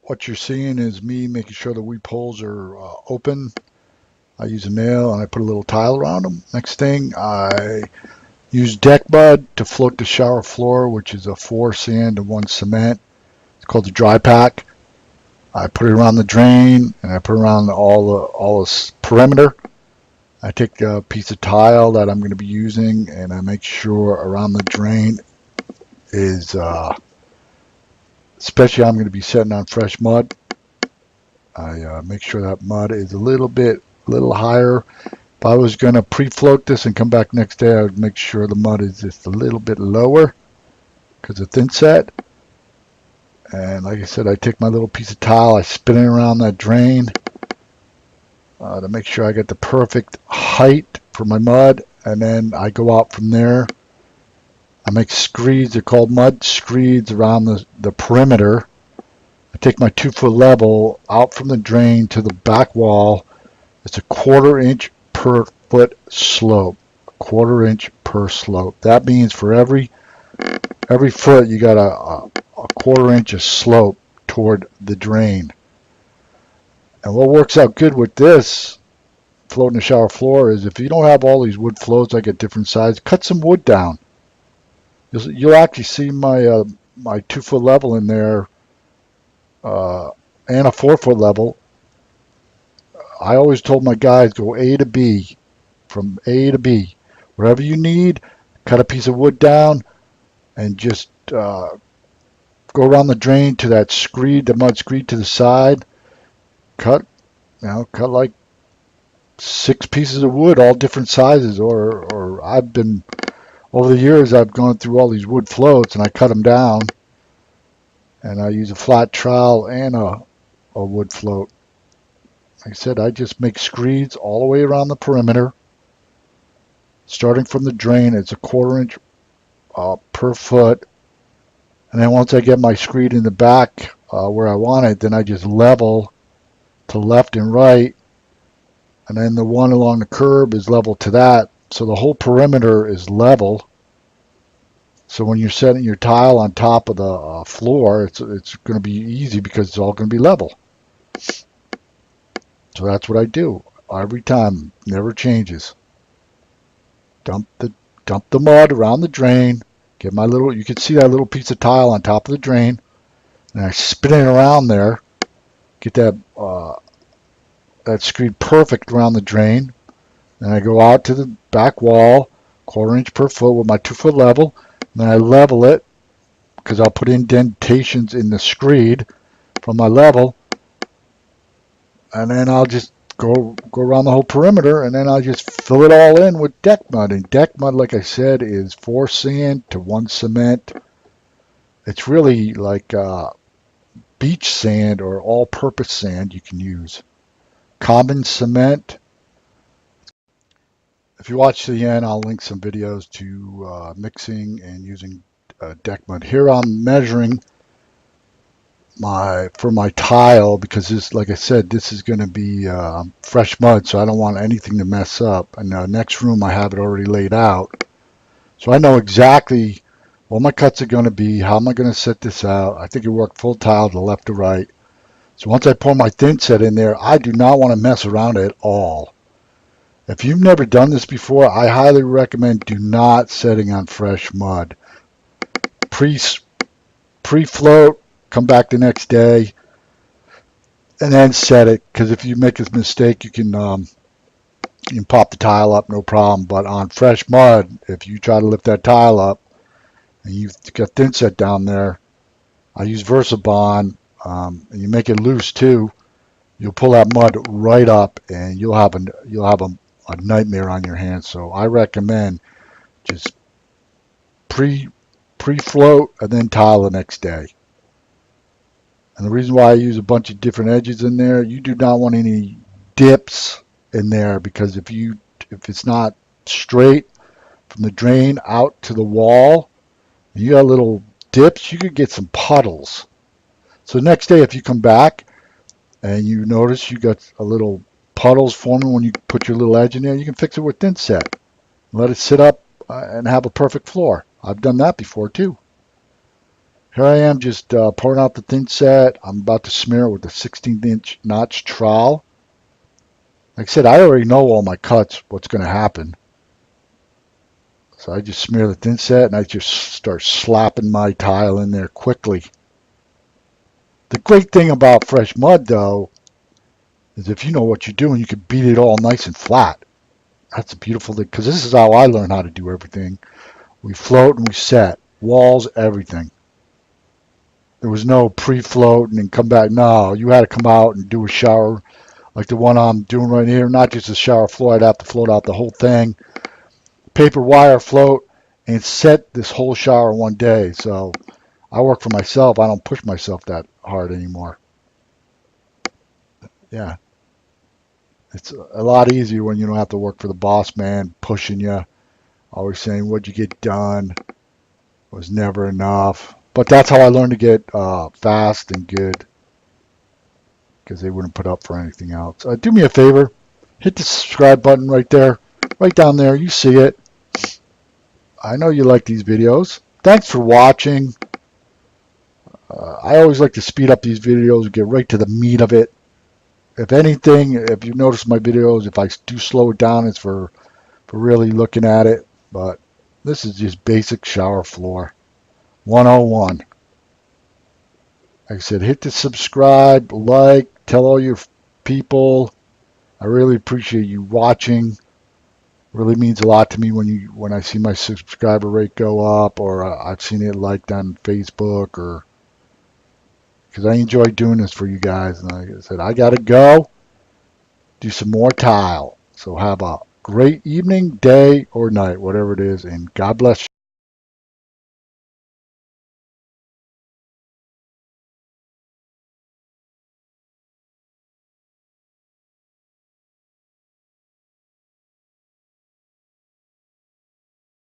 what you're seeing is me making sure the weep holes are open. I use a nail and I put a little tile around them. Next thing, I use deck mud to float the shower floor, which is a 4 sand and 1 cement. It's called the drypack. I put it around the drain and I put it around all the perimeter. I take a piece of tile that I'm going to be using and I make sure around the drain is, especially I'm going to be setting on fresh mud. I make sure that mud is a little higher. If I was going to pre-float this and come back next day, I would make sure the mud is just a little bit lower because it's thin set. And like I said, I take my little piece of tile, I spin it around that drain to make sure I get the perfect height for my mud, and then I go out from there. I make screeds, they're called mud screeds, around the perimeter. I take my 2-foot level out from the drain to the back wall. It's a 1/4 inch per foot slope. 1/4 inch per slope. That means for every foot you got a 1/4 inch of slope toward the drain. And what works out good with this floating the shower floor is if you don't have all these wood floats like at different sizes, cut some wood down. You'll actually see my my 2-foot level in there and a 4-foot level. I always told my guys go A to B, from A to B. Whatever you need, cut a piece of wood down and just go around the drain to that screed, the mud screed to the side. Cut like 6 pieces of wood, all different sizes. Or I've been, over the years, I've gone through all these wood floats and I cut them down. And I use a flat trowel and a wood float. Like I said, I just make screeds all the way around the perimeter. Starting from the drain, it's a 1/4 inch per foot. And then once I get my screed in the back where I want it, then I just level to left and right. And then the one along the curb is level to that. So the whole perimeter is level. So when you're setting your tile on top of the floor, it's going to be easy because it's all going to be level. So that's what I do every time. Never changes. Dump the mud around the drain. Get my little, you can see that little piece of tile on top of the drain, and I spin it around there. Get that screed perfect around the drain. Then I go out to the back wall, 1/4 inch per foot with my 2-foot level. And then I level it because I'll put indentations in the screed from my level. And then I'll just go around the whole perimeter, and then I'll just fill it all in with deck mud. And deck mud, like I said, is 4 sand to 1 cement. It's really like beach sand or all-purpose sand you can use. Common cement. If you watch to the end, I'll link some videos to mixing and using deck mud. Here I'm measuring for my tile because this, like I said, this is going to be fresh mud, so I don't want anything to mess up. And the next room I have it already laid out, so I know exactly what my cuts are going to be. How am I going to set this out? I think it worked full tile to left to right. So once I pour my thin set in there, I do not want to mess around at all. If you've never done this before, I highly recommend do not setting on fresh mud. Pre-float, come back the next day, and then set it. Because if you make a mistake, you can pop the tile up, no problem. But on fresh mud, if you try to lift that tile up and you've got thin set down there, I use VersaBond, and you make it loose too. You'll pull that mud right up, and you'll have a nightmare on your hands. So I recommend just pre-float and then tile the next day. And the reason why I use a bunch of different edges in there, you do not want any dips in there, because if it's not straight from the drain out to the wall, and you got little dips, you could get some puddles. So next day if you come back and you notice you got a little puddles forming when you put your little edge in there, you can fix it with thin set. Let it sit up and have a perfect floor. I've done that before too. Here I am just pouring out the thin set. I'm about to smear it with a 16-inch notch trowel. Like I said, I already know all my cuts, what's going to happen. So I just smear the thin set and I just start slapping my tile in there quickly. The great thing about fresh mud, though, is if you know what you're doing, you can beat it all nice and flat. That's a beautiful thing, because this is how I learned how to do everything. We float and we set. Walls, everything. There was no pre-float and then come back. No, you had to come out and do a shower like the one I'm doing right here. Not just a shower floor. I'd have to float out the whole thing. Paper wire float and set this whole shower one day. So I work for myself. I don't push myself that hard anymore. Yeah. It's a lot easier when you don't have to work for the boss man pushing you, always saying, what'd you get done? It was never enough. But that's how I learned to get fast and good, because they wouldn't put up for anything else. Do me a favor, hit the subscribe button right there, right down there. You see it. I know you like these videos. Thanks for watching. I always like to speed up these videos, get right to the meat of it. If anything, if you notice my videos, if I do slow it down, it's for really looking at it. But this is just basic shower floor 101. Like I said, hit the subscribe, like, tell all your people. I really appreciate you watching. It really means a lot to me when I see my subscriber rate go up, or I've seen it liked on Facebook, or because I enjoy doing this for you guys. And like I said, I gotta go do some more tile. So have a great evening, day, or night, whatever it is, and God bless you.